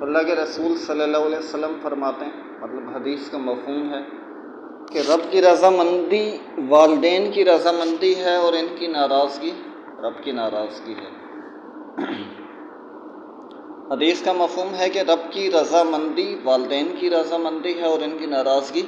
اللہ کے رسول صلی اللہ علیہ وسلم فرماتے ہیں، مطلب حدیث کا مفہوم ہے کہ رب کی رضامندی والدین کی رضامندی ہے اور ان کی ناراضگی رب کی ناراضگی ہے۔ حدیث کا مفہوم ہے کہ رب کی رضامندی والدین کی رضامندی ہے اور ان کی ناراضگی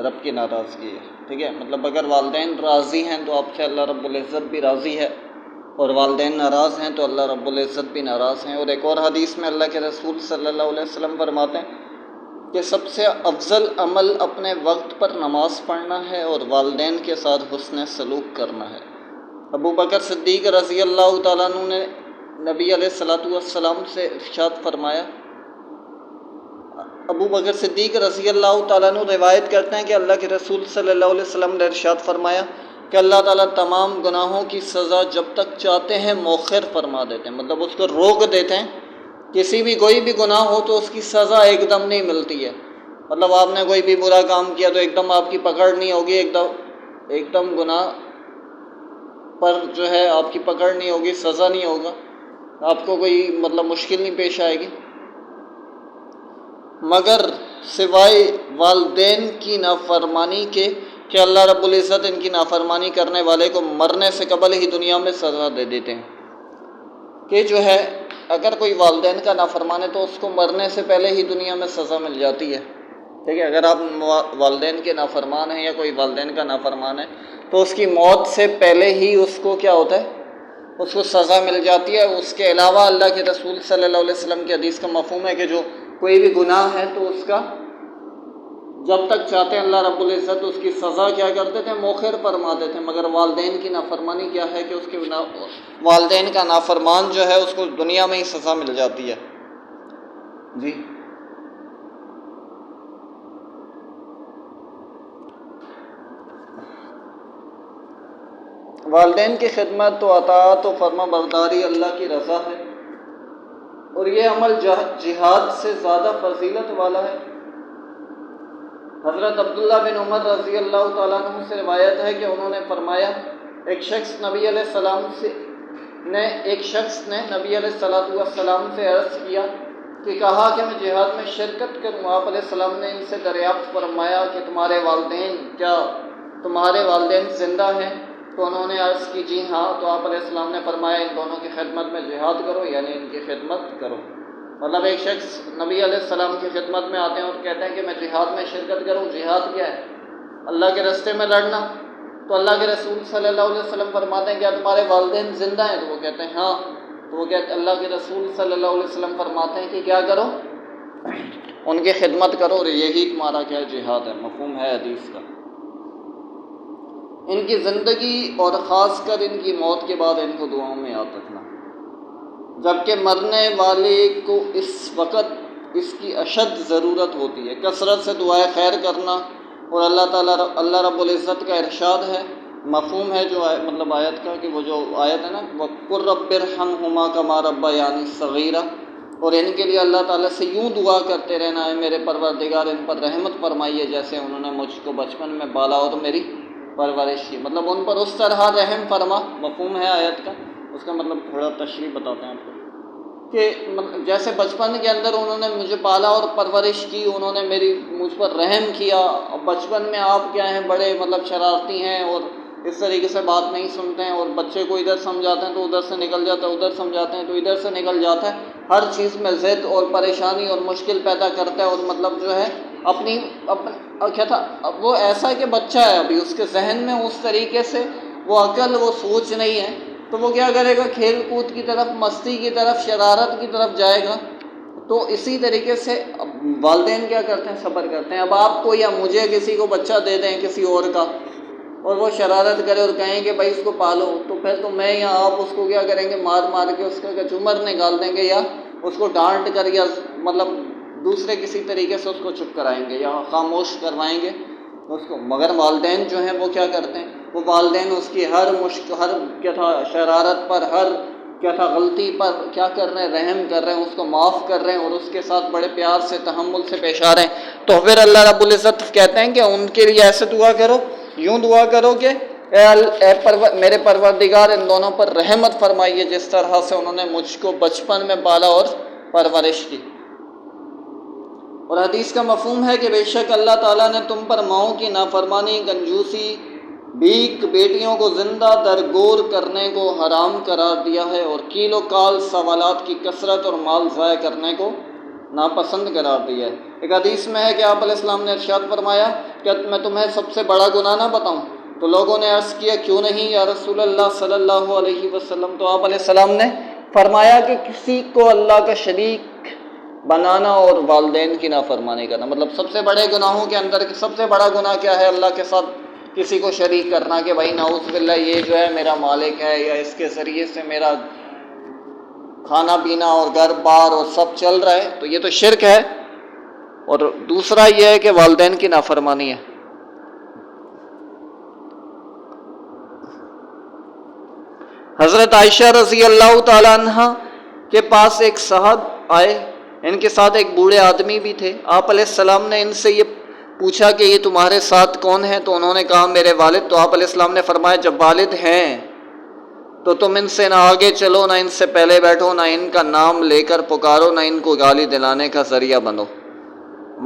رب کی ناراضگی ہے۔ ٹھیک ہے، مطلب اگر والدین راضی ہیں تو آپ سے اللہ رب العزت بھی راضی ہے، اور والدین ناراض ہیں تو اللہ رب العزت بھی ناراض ہیں۔ اور ایک اور حدیث میں اللہ کے رسول صلی اللہ علیہ وسلم فرماتے ہیں کہ سب سے افضل عمل اپنے وقت پر نماز پڑھنا ہے اور والدین کے ساتھ حسن سلوک کرنا ہے۔ ابو بکر صدیق رضی اللہ تعالیٰ عنہ نے نبی علیہ الصلوۃ والسلام سے ارشاد فرمایا، ابو بکر صدیق رضی اللہ تعالیٰ عنہ روایت کرتے ہیں کہ اللہ کے رسول صلی اللہ علیہ وسلم نے ارشاد فرمایا کہ اللہ تعالیٰ تمام گناہوں کی سزا جب تک چاہتے ہیں مؤخر فرما دیتے ہیں، مطلب اس کو روک دیتے ہیں۔ کسی بھی کوئی بھی گناہ ہو تو اس کی سزا ایک دم نہیں ملتی ہے، مطلب آپ نے کوئی بھی برا کام کیا تو ایک دم آپ کی پکڑ نہیں ہوگی، ایک دم گناہ پر جو ہے آپ کی پکڑ نہیں ہوگی، سزا نہیں ہوگا، آپ کو کوئی مطلب مشکل نہیں پیش آئے گی، مگر سوائے والدین کی نافرمانی کے کہ اللہ رب العزت ان کی نافرمانی کرنے والے کو مرنے سے قبل ہی دنیا میں سزا دے دیتے ہیں کہ جو ہے اگر کوئی والدین کا نافرمان ہے تو اس کو مرنے سے پہلے ہی دنیا میں سزا مل جاتی ہے۔ ٹھیک ہے، اگر آپ والدین کے نافرمان ہیں یا کوئی والدین کا نافرمان ہے تو اس کی موت سے پہلے ہی اس کو کیا ہوتا ہے، اس کو سزا مل جاتی ہے۔ اس کے علاوہ اللہ کے رسول صلی اللہ علیہ وسلم کی حدیث کا مفہوم ہے کہ جو کوئی بھی گناہ ہے تو اس کا جب تک چاہتے ہیں اللہ رب العزت اس کی سزا کیا کرتے تھے، مؤخر فرما دیتے ہیں، مگر والدین کی نافرمانی کیا ہے کہ اس کے والدین کا نافرمان جو ہے اس کو دنیا میں ہی سزا مل جاتی ہے۔ جی والدین کی خدمت و اطاعت و فرما برداری اللہ کی رضا ہے، اور یہ عمل جہاد سے زیادہ فضیلت والا ہے۔ حضرت عبداللہ بن عمر رضی اللہ تعالیٰ عنہ سے روایت ہے کہ انہوں نے فرمایا، ایک شخص نے نبی علیہ السلام سے عرض کیا کہ کہا کہ میں جہاد میں شرکت کروں۔ آپ علیہ السلام نے ان سے دریافت فرمایا کہ تمہارے والدین زندہ ہیں؟ تو انہوں نے عرض کی جی ہاں۔ تو آپ علیہ السلام نے فرمایا ان دونوں کی خدمت میں جہاد کرو، یعنی ان کی خدمت کرو۔ مطلب ایک شخص نبی علیہ السلام کی خدمت میں آتے ہیں اور کہتے ہیں کہ میں جہاد میں شرکت کروں۔ جہاد کیا ہے؟ اللہ کے راستے میں لڑنا۔ تو اللہ کے رسول صلی اللہ علیہ وسلم فرماتے ہیں کیا تمہارے والدین زندہ ہیں؟ تو وہ کہتے ہیں ہاں۔ تو وہ کہتے اللہ کے رسول صلی اللہ علیہ وسلم فرماتے ہیں کہ کیا کرو؟ ان کی خدمت کرو، اور یہی تمہارا کیا جہاد ہے، مفہوم ہے حدیث کا۔ ان کی زندگی اور خاص کر ان کی موت کے بعد ان کو دعاؤں میں یاد رکھنا، جبکہ مرنے والے کو اس وقت اس کی اشد ضرورت ہوتی ہے۔ کثرت سے دعائے خیر کرنا، اور اللہ رب العزت کا ارشاد ہے، مفہوم ہے جو مطلب آیت کا کہ وہ جو آیت ہے نا وَقُلْ رَبِّ ارْحَمْهُمَا كَمَا رَبَّيَانِي صَغِيرًا، اور ان کے لیے اللہ تعالیٰ سے یوں دعا کرتے رہنا ہے، میرے پروردگار ان پر رحمت فرمائیے جیسے انہوں نے مجھ کو بچپن میں پالا اور میری پرورش کی، مطلب ان پر اس طرح رحم فرما، مفہوم ہے آیت کا۔ اس کا مطلب تھوڑا تشریح بتاتے ہیں آپ کو کہ جیسے بچپن کے اندر انہوں نے مجھے پالا اور پرورش کی، انہوں نے مجھ پر رحم کیا۔ بچپن میں آپ کیا ہیں، بڑے مطلب شرارتی ہیں اور اس طریقے سے بات نہیں سنتے ہیں، اور بچے کو ادھر سمجھاتے ہیں تو ادھر سے نکل جاتا ہے، ادھر سمجھاتے ہیں تو ادھر سے نکل جاتا ہے، ہر چیز میں ضد اور پریشانی اور مشکل پیدا کرتا ہے، اور مطلب جو ہے کیا تھا، وہ ایسا کہ بچہ ہے ابھی، اس کے ذہن میں اس طریقے سے وہ عقل وہ سوچ نہیں ہے، تو وہ کیا کرے گا، کھیل کود کی طرف، مستی کی طرف، شرارت کی طرف جائے گا۔ تو اسی طریقے سے والدین کیا کرتے ہیں، صبر کرتے ہیں۔ اب آپ کو یا مجھے کسی کو بچہ دے دیں کسی اور کا، اور وہ شرارت کرے اور کہیں کہ بھائی اس کو پالو، تو پھر تو میں یا آپ اس کو کیا کریں گے، مار کے اس کا چمر نکال دیں گے، یا اس کو ڈانٹ کر، یا مطلب دوسرے کسی طریقے سے اس کو چپ کرائیں گے یا خاموش کروائیں گے اس کو۔ مگر والدین جو ہیں وہ کیا کرتے ہیں، وہ والدین اس کی ہر شرارت پر، ہر غلطی پر کیا کر رہے ہیں، رحم کر رہے ہیں، اس کو معاف کر رہے ہیں، اور اس کے ساتھ بڑے پیار سے، تحمل سے پیش آ رہے ہیں۔ تو پھر اللہ رب العزت کہتے ہیں کہ ان کے لیے ایسے دعا کرو، یوں دعا کرو کہ میرے پروردگار ان دونوں پر رحمت فرمائیے جس طرح سے انہوں نے مجھ کو بچپن میں پالا اور پرورش کی۔ اور حدیث کا مفہوم ہے کہ بے شک اللہ تعالیٰ نے تم پر ماؤں کی نافرمانی، کنجوسی، بھیک، بیٹیوں کو زندہ درگور کرنے کو حرام قرار دیا ہے، اور کیل و کال سوالات کی کثرت اور مال ضائع کرنے کو ناپسند قرار دیا ہے۔ ایک حدیث میں ہے کہ آپ علیہ السلام نے ارشاد فرمایا کہ میں تمہیں سب سے بڑا گناہ نہ بتاؤں؟ تو لوگوں نے عرض کیا کیوں نہیں یا رسول اللہ صلی اللہ علیہ وسلم؟ تو آپ علیہ السلام نے فرمایا کہ کسی کو اللہ کا شریک بنانا اور والدین کی نافرمانی کرنا۔ مطلب سب سے بڑے گناہوں کے اندر سب سے بڑا گناہ کیا ہے؟ اللہ کے ساتھ کسی کو شریک کرنا، کہ بھائی نعوذ باللہ یہ جو ہے میرا مالک ہے، یا اس کے ذریعے سے میرا کھانا پینا اور گھر بار اور سب چل رہا ہے، تو یہ تو شرک ہے۔ اور دوسرا یہ ہے کہ والدین کی نافرمانی ہے۔ حضرت عائشہ رضی اللہ تعالیٰ عنہ کے پاس ایک صاحب آئے، ان کے ساتھ ایک بوڑھے آدمی بھی تھے۔ آپ علیہ السلام نے ان سے یہ پوچھا کہ یہ تمہارے ساتھ کون ہیں؟ تو انہوں نے کہا میرے والد۔ تو آپ علیہ السلام نے فرمایا جب والد ہیں تو تم ان سے نہ آگے چلو، نہ ان سے پہلے بیٹھو، نہ ان کا نام لے کر پکارو، نہ ان کو گالی دلانے کا ذریعہ بنو۔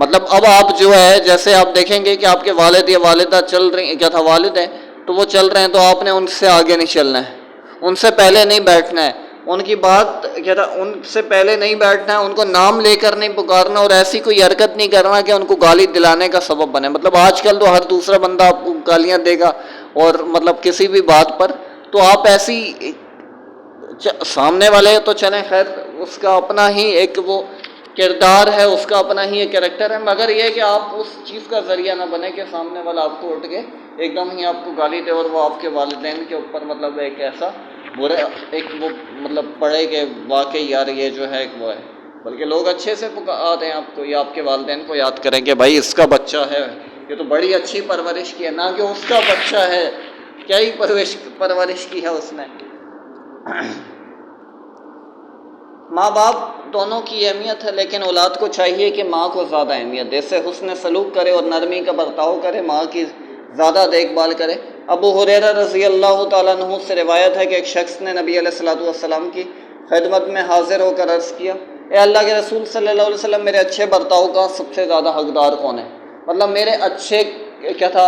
مطلب اب آپ جو ہے جیسے آپ دیکھیں گے کہ آپ کے والد یا والدہ چل رہی، کیا تھا والد ہیں تو وہ چل رہے ہیں، تو آپ نے ان سے آگے نہیں چلنا ہے، ان سے پہلے نہیں بیٹھنا ہے، ان کی بات کیا تھا ان سے پہلے نہیں بیٹھنا ہے، ان کو نام لے کر نہیں پکارنا، اور ایسی کوئی حرکت نہیں کرنا کہ ان کو گالی دلانے کا سبب بنے۔ مطلب آج کل تو ہر دوسرا بندہ آپ کو گالیاں دے گا، اور مطلب کسی بھی بات پر، تو آپ ایسی سامنے والے تو چلیں خیر اس کا اپنا ہی ایک وہ کردار ہے، اس کا اپنا ہی ایک کریکٹر ہے، مگر یہ کہ آپ اس چیز کا ذریعہ نہ بنے کہ سامنے والا آپ کو اٹھ کے ایک دم ہی آپ کو گالی دے، اور وہ آپ کے والدین کے اوپر مطلب ایک ایسا برے ایک وہ مطلب پڑھے کہ واقعی یار یہ جو ہے ایک وہ ہے۔ بلکہ لوگ اچھے سے آتے ہیں آپ کو یا آپ کے والدین کو یاد کریں کہ بھائی اس کا بچہ ہے، یہ تو بڑی اچھی پرورش کی ہے، نہ کہ اس کا بچہ ہے کیا ہی پرورش کی ہے اس نے۔ ماں باپ دونوں کی اہمیت ہے، لیکن اولاد کو چاہیے کہ ماں کو زیادہ اہمیت دے، اس سے حسن سلوک کرے اور نرمی کا برتاؤ کرے، ماں کی زیادہ دیکھ بھال کرے۔ ابو ہریرہ رضی اللہ تعالیٰ عنہ سے روایت ہے کہ ایک شخص نے نبی علیہ الصلوۃ والسلام کی خدمت میں حاضر ہو کر عرض کیا، اے اللہ کے رسول صلی اللہ علیہ وسلم، میرے اچھے برتاؤ کا سب سے زیادہ حقدار کون ہے؟ مطلب میرے اچھے کیا تھا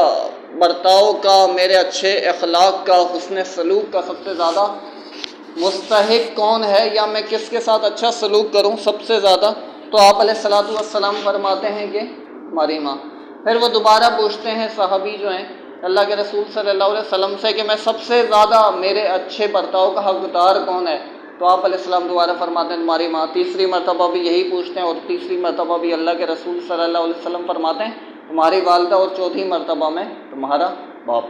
برتاؤ کا، میرے اچھے اخلاق کا، حسن سلوک کا سب سے زیادہ مستحق کون ہے، یا میں کس کے ساتھ اچھا سلوک کروں سب سے زیادہ؟ تو آپ علیہ الصلوۃ والسلام فرماتے ہیں کہ ہماری ماں۔ پھر وہ دوبارہ پوچھتے ہیں صحابی جو ہیں اللہ کے رسول صلی اللہ علیہ وسلم سے کہ میں سب سے زیادہ میرے اچھے برتاؤ کا حقدار کون ہے؟ تو آپ علیہ السلام دوبارہ فرماتے ہیں تمہاری ماں۔ تیسری مرتبہ بھی یہی پوچھتے ہیں، اور تیسری مرتبہ بھی اللہ کے رسول صلی اللہ علیہ وسلم فرماتے ہیں تمہاری والدہ، اور چوتھی مرتبہ میں تمہارا باپ۔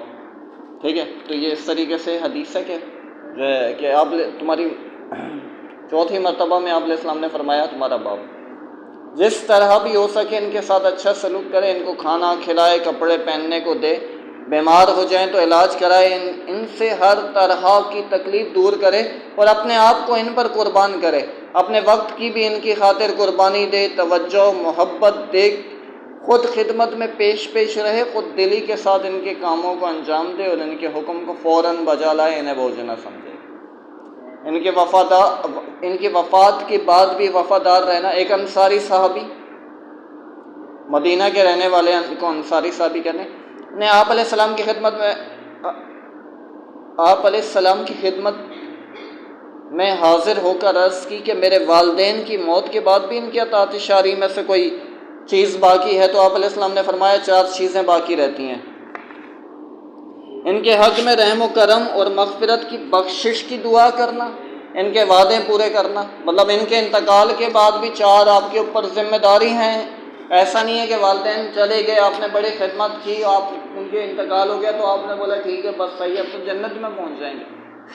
ٹھیک ہے، تو یہ اس طریقے سے حدیث ہے کہ آپ تمہاری چوتھی مرتبہ میں آپ علیہ السلام نے فرمایا تمہارا باپ۔ جس طرح بھی ہو سکے ان کے ساتھ اچھا سلوک کرے، ان کو کھانا کھلائے، کپڑے پہننے کو دے، بیمار ہو جائیں تو علاج کرائے، ان سے ہر طرح کی تکلیف دور کرے، اور اپنے آپ کو ان پر قربان کرے، اپنے وقت کی بھی ان کی خاطر قربانی دے، توجہ محبت دے، خود خدمت میں پیش رہے، خود دلی کے ساتھ ان کے کاموں کو انجام دے، اور ان کے حکم کو فوراً بجا لائے، انہیں بوجھ نہ سمجھے۔ ان کے وفات کے بعد بھی وفادار رہنا۔ ایک انصاری صحابی، مدینہ کے رہنے والے کو انصاری صحابی کہتے ہیں، نے آپ علیہ السلام کی خدمت میں حاضر ہو کر عرض کی کہ میرے والدین کی موت کے بعد بھی ان کی اطاعت شرعی میں سے کوئی چیز باقی ہے؟ تو آپ علیہ السلام نے فرمایا 4 چیزیں باقی رہتی ہیں، ان کے حق میں رحم و کرم اور مغفرت کی بخشش کی دعا کرنا، ان کے وعدے پورے کرنا۔ مطلب ان کے انتقال کے بعد بھی 4 آپ کے اوپر ذمہ داری ہیں۔ ایسا نہیں ہے کہ والدین چلے گئے، آپ نے بڑی خدمت کی، آپ ان کے انتقال ہو گیا تو آپ نے بولا ٹھیک ہے بس صحیح ہے اب تو جنت میں پہنچ جائیں گے۔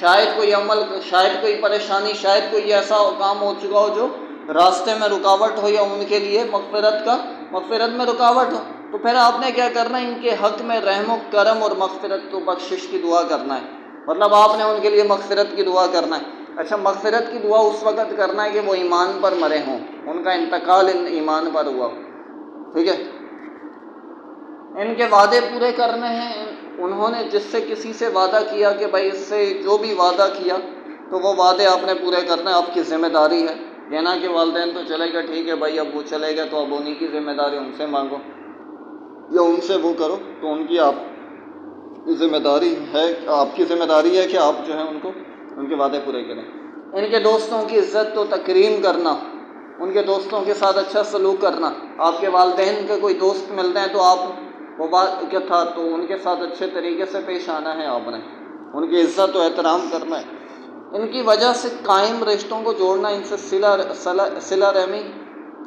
شاید کوئی عمل، شاید کوئی پریشانی، شاید کوئی ایسا کام ہو چکا ہو جو راستے میں رکاوٹ ہو، یا ان کے لیے مغفرت میں رکاوٹ ہو، تو پھر آپ نے کیا کرنا ہے؟ ان کے حق میں رحم و کرم اور مغفرت و بخشش کی دعا کرنا ہے۔ مطلب آپ نے ان کے لیے مغفرت کی دعا کرنا ہے۔ اچھا، مغفرت کی دعا اس وقت کرنا ہے کہ وہ ایمان پر مرے ہوں، ان کا انتقال ایمان پر ہوا، ٹھیک ہے۔ ان کے وعدے پورے کرنے ہیں، انہوں نے جس سے کسی سے وعدہ کیا کہ بھائی اس سے جو بھی وعدہ کیا تو وہ وعدے آپ نے پورے کرنا ہے، آپ کی ذمہ داری ہے۔ یہ نہ کہ والدین تو چلے گا ٹھیک ہے بھائی اب وہ چلے گا تو اب انہیں کی ذمہ داری ان سے مانگو یا ان سے وہ کرو، تو ان کی آپ کی ذمہ داری ہے، آپ کی ذمہ داری ہے کہ آپ جو ہے ان کو ان کے وعدے پورے کریں۔ ان کے دوستوں کی عزت و تکریم کرنا، ان کے دوستوں کے ساتھ اچھا سلوک کرنا۔ آپ کے والدین کے کوئی دوست ملتے ہیں تو آپ وہ بات کیا تھا تو ان کے ساتھ اچھے طریقے سے پیش آنا ہے، آپ نے ان کی عزت و احترام کرنا ہے۔ ان کی وجہ سے قائم رشتوں کو جوڑنا، ان سے صلہ رحمی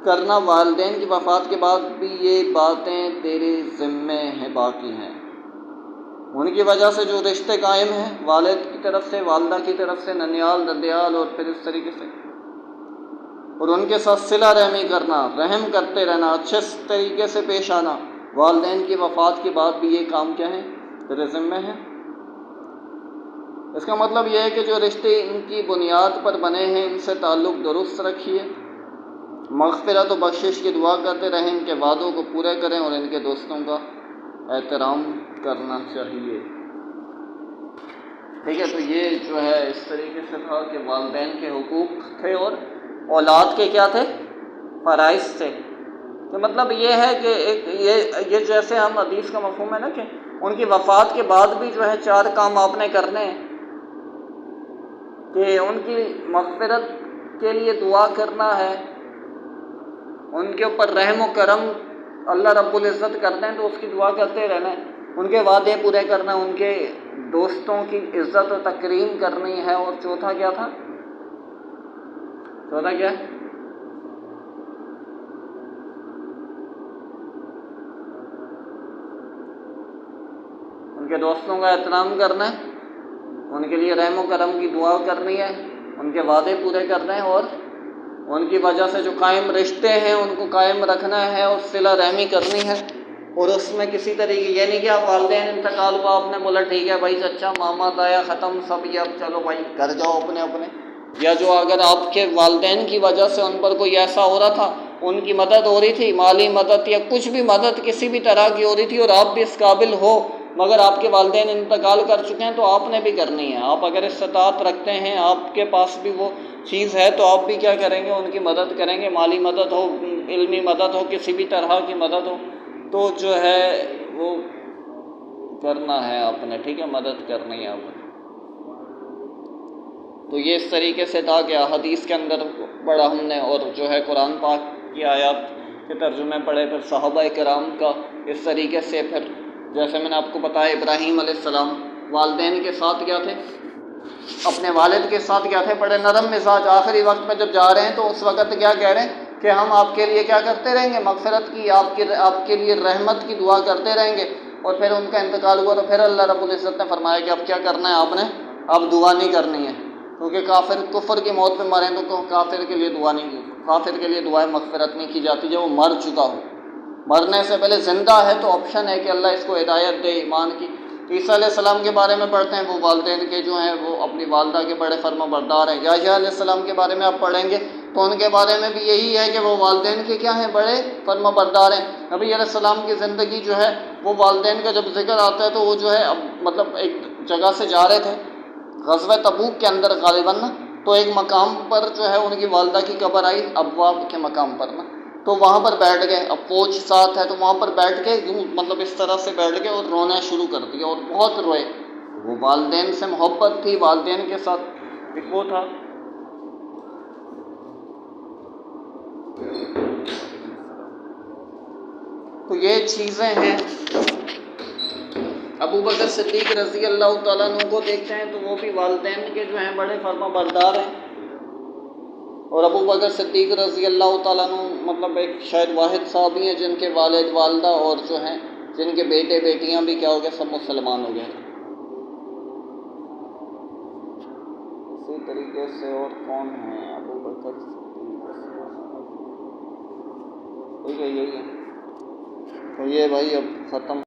کرنا، والدین کی وفات کے بعد بھی یہ باتیں تیرے ذمے ہیں، باقی ہیں۔ ان کی وجہ سے جو رشتے قائم ہیں، والد کی طرف سے، والدہ کی طرف سے، ننیال ددیال اور پھر اس طریقے سے، اور ان کے ساتھ صلہ رحمی کرنا، رحم کرتے رہنا، اچھے طریقے سے پیش آنا، والدین کی وفات کے بعد بھی یہ کام کیا ہے، تیرے ذمے ہیں۔ اس کا مطلب یہ ہے کہ جو رشتے ان کی بنیاد پر بنے ہیں ان سے تعلق درست رکھیے، مغفرت و بخشش کی دعا کرتے رہیں، ان کے وعدوں کو پورے کریں اور ان کے دوستوں کا احترام کرنا چاہیے۔ ٹھیک ہے، تو یہ جو ہے اس طریقے سے تھا کہ والدین کے حقوق تھے اور اولاد کے کیا تھے، فرائض تھے۔ تو مطلب یہ ہے کہ یہ جیسے ہم حدیث کا مفہوم ہے نا کہ ان کی وفات کے بعد بھی جو ہے 4 کام آپ نے کرنے ہیں، کہ ان کی مغفرت کے لیے دعا کرنا ہے، ان کے اوپر رحم و کرم اللہ رب العزت کرتے ہیں تو اس کی دعا کرتے رہنا ہے، ان کے وعدے پورے کرنا، ان کے دوستوں کی عزت و تکریم کرنی ہے، اور چوتھا کیا تھا، چوتھا کیا ہے، ان کے دوستوں کا احترام کرنا ہے، ان کے لیے رحم و کرم کی دعا کرنی ہے، ان کے وعدے پورے کرنے ہیں، اور ان کی وجہ سے جو قائم رشتے ہیں ان کو قائم رکھنا ہے اور صلہ رحمی کرنی ہے۔ اور اس میں کسی طریقے یہ نہیں کہ آپ والدین انتقال ہوا آپ نے بولا ٹھیک ہے بھائی چچا ماما تایا ختم سب، یہ اب چلو بھائی گھر جاؤ اپنے اپنے، یا جو اگر آپ کے والدین کی وجہ سے ان پر کوئی ایسا ہو رہا تھا، ان کی مدد ہو رہی تھی، مالی مدد یا کچھ بھی مدد کسی بھی طرح کی ہو رہی تھی اور آپ بھی اس قابل ہو، مگر آپ کے والدین انتقال کر چکے ہیں تو آپ نے بھی کرنی ہے۔ آپ اگر استطاعت رکھتے ہیں، آپ کے پاس بھی وہ چیز ہے تو آپ بھی کیا کریں گے، ان کی مدد کریں گے، مالی مدد ہو، علمی مدد ہو، کسی بھی طرح کی مدد ہو تو جو ہے وہ کرنا ہے آپ نے، ٹھیک ہے، مدد کرنی ہے آپ نے۔ تو یہ اس طریقے سے تھا کہ حدیث کے اندر پڑھا ہم نے، اور جو ہے قرآن پاک کی آیات کے ترجمے پڑھے، پھر صحابہ کرام کا اس طریقے سے، پھر جیسے میں نے آپ کو بتایا ابراہیم علیہ السلام والدین کے ساتھ کیا تھے، اپنے والد کے ساتھ کیا تھے، بڑے نرم مزاج، آخری وقت میں جب جا رہے ہیں تو اس وقت کیا کہہ رہے ہیں کہ ہم آپ کے لیے کیا کرتے رہیں گے، مغفرت کی، آپ کے لیے رحمت کی دعا کرتے رہیں گے۔ اور پھر ان کا انتقال ہوا تو پھر اللہ رب العزت نے فرمایا کہ اب کیا کرنا ہے آپ نے، اب دعا نہیں کرنی ہے، کیونکہ کافر کفر کی موت پہ مریں تو کافر کے لیے دعا نہیں کی، کافر کے لیے دعائیں مغفرت نہیں کی جاتی جب وہ مر چکا ہو۔ مرنے سے پہلے زندہ ہے تو آپشن ہے کہ اللہ اس کو ہدایت دے ایمان کی۔ عیسیٰ علیہ السلام کے بارے میں پڑھتے ہیں، وہ والدین کے جو ہیں وہ اپنی والدہ کے بڑے فرما بردار ہیں۔ یحییٰ علیہ السلام کے بارے میں آپ پڑھیں گے تو ان کے بارے میں بھی یہی ہے کہ وہ والدین کے کیا ہیں، بڑے فرما بردار ہیں۔ نبی علیہ السلام کی زندگی جو ہے وہ والدین کا جب ذکر آتا ہے تو وہ جو ہے مطلب ایک جگہ سے جا رہے تھے غزوہ تبوک کے اندر غالباً نا، تو ایک مقام پر جو ہے ان کی والدہ کی قبر آئی، ابواب کے مقام پر نا، تو وہاں پر بیٹھ گئے، اب فوج ساتھ ہے تو وہاں پر بیٹھ کے یوں مطلب اس طرح سے بیٹھ گئے اور رونا شروع کر دیا اور بہت روئے۔ وہ والدین سے محبت تھی، والدین کے ساتھ ایک وہ تھا۔ تو یہ چیزیں ہیں۔ ابو بکر صدیق رضی اللہ تعالیٰ عنہ کو دیکھتے ہیں تو وہ بھی والدین کے جو ہیں بڑے فرما بردار ہیں، اور ابو بکر صدیق رضی اللہ تعالیٰ عنہ مطلب ایک شاید واحد صحابی ہیں جن کے والد والدہ اور جو ہیں جن کے بیٹے بیٹیاں بھی کیا ہو گئے، سب مسلمان ہو گئے۔ اسی طریقے سے اور کون ہیں، ابو بکر صدیق، ٹھیک ہے، یہی ہے۔ تو یہ بھائی اب ختم